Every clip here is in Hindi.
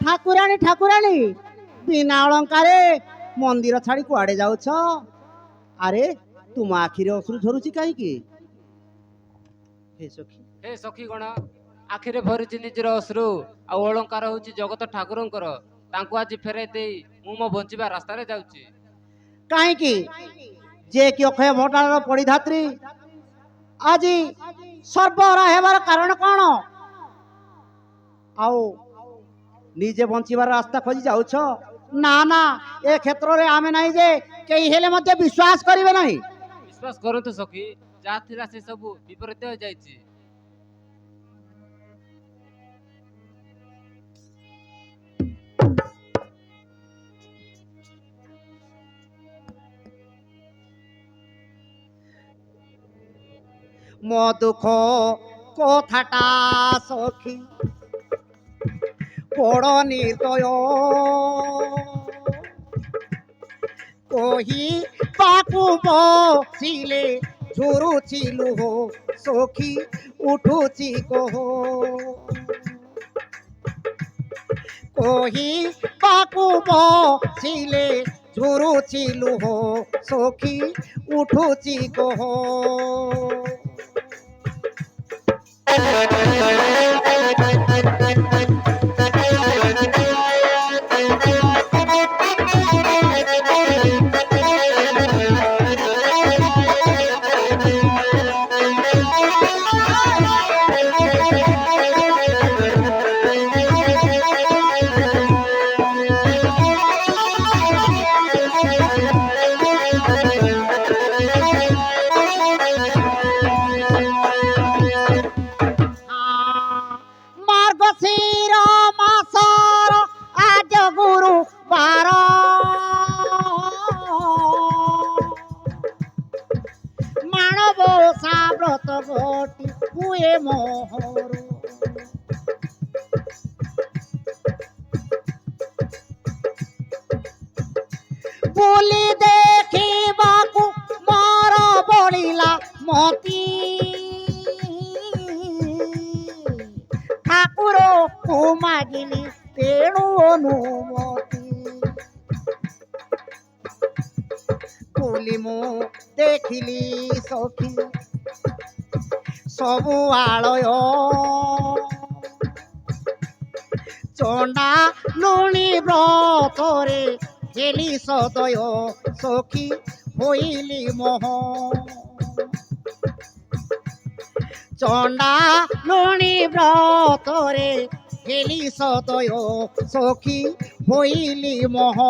ठाकुराणी ठाकुराणी बिना अलंकारे मंदिर छाड़ी कुआड़े जाउछ? अरे तुम आखिरे अश्रु झरुची काईकी? हे सखी गण आखिरे भरिची निजर अश्रु आ अलंकार होची जगत ठाकुरंकर तांको आज फेराई देई मु मो बंचिबा रास्ता रे जाउची। काईकी जे कि अक्षय भंडार परिधात्री आज सर्वहरा हेबार कारण कौन? आओ निजे बंचिबार रास्ता खोजी जाउछ? ना ना ए क्षेत्र रे आमे नाही जे केही हेले मते विश्वास करिवे नाही। विश्वास करंतु सखी जा थिला से सब विपरीत हो जाईची। मो दुख कथाटा सखी बड़ निर्दय कही पाकु बसिले झुरुची लुह सखी उठुची कह कही पाकु बसिले झुरुची लुह सखी उठुची कह मार्गशीर मासर आज गुरुवार माणबसा व्रत घटी हुए मोहर बुली देखिबाकू मोर बलिला मती ठाकुर को मागिली तेणु अनुमति बोली मु देखिली सखी सबु आलय चंडा लुणी व्रतरे हेली सदय सखी होइली मोह चंडा लुणी व्रतरे हेली सदय सखी होइली मोह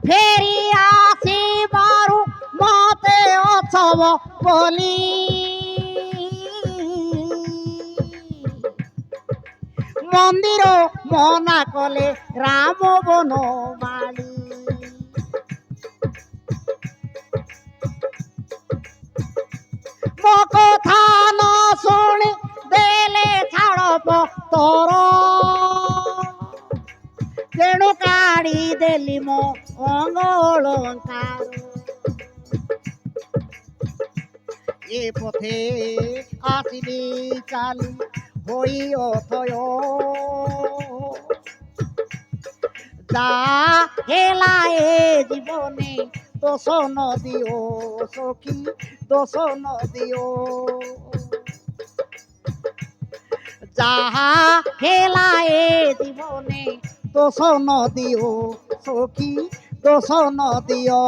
फेरी आसिबारु मते अछब बोली मंदिर मना कले राम बनमाली मो कथा न शुणी देले छाड़ तोर तेणु काढ़ी देली मो अंग अलंकार ए पथे आसिली चाली होई अथय जा हेला ए जीवने दोष न दियो सखी दोष न दियो যাহা হেলা এ জীবনে দোষ নদিও সখী দোষ নদিও।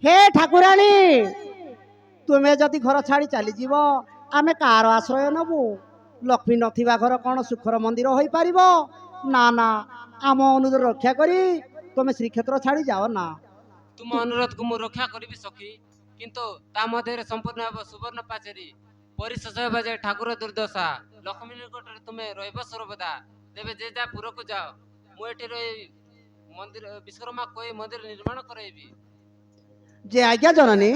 হে ঠাকুরাণী, ତୁମେ ଯଦି ଘର ଛାଡ଼ି ଚାଲିଯିବ ଆମେ କାହାର ଆଶ୍ରୟ ନେବୁ? ଲକ୍ଷ୍ମୀ ନଥିବା ଘର କ'ଣ ସୁଖର ମନ୍ଦିର ହୋଇପାରିବ? ନା ନା, ଆମ ଅନୁରୋଧ ରକ୍ଷା କରି ତୁମେ ଶ୍ରୀକ୍ଷେତ୍ର ଛାଡ଼ି ଯାଅ ନା। ତୁମ ଅନୁରୋଧକୁ ମୁଁ ରକ୍ଷା କରିବି ସଖୀ, କିନ୍ତୁ ତା ମଧ୍ୟରେ ସମ୍ପୂର୍ଣ୍ଣ ହେବ ସୁବର୍ଣ୍ଣ ପାଚେରୀ। ପରିଶେଷ ହେବ ଯେ ଠାକୁର ଦୁର୍ଦ୍ଦଶା। ଲକ୍ଷ୍ମୀ ନିକଟରେ ତୁମେ ରହିବ ସର୍ବଦା। ତେବେ ଯେ ଯା ପୁରକୁ ଯାଅ, ମୁଁ ଏଠି ରହି ମନ୍ଦିର ବିଶ୍ୱକର୍ମା କହି ମନ୍ଦିର ନିର୍ମାଣ କରାଇବି। ଯେ ଆଜ୍ଞା ଜନନୀ।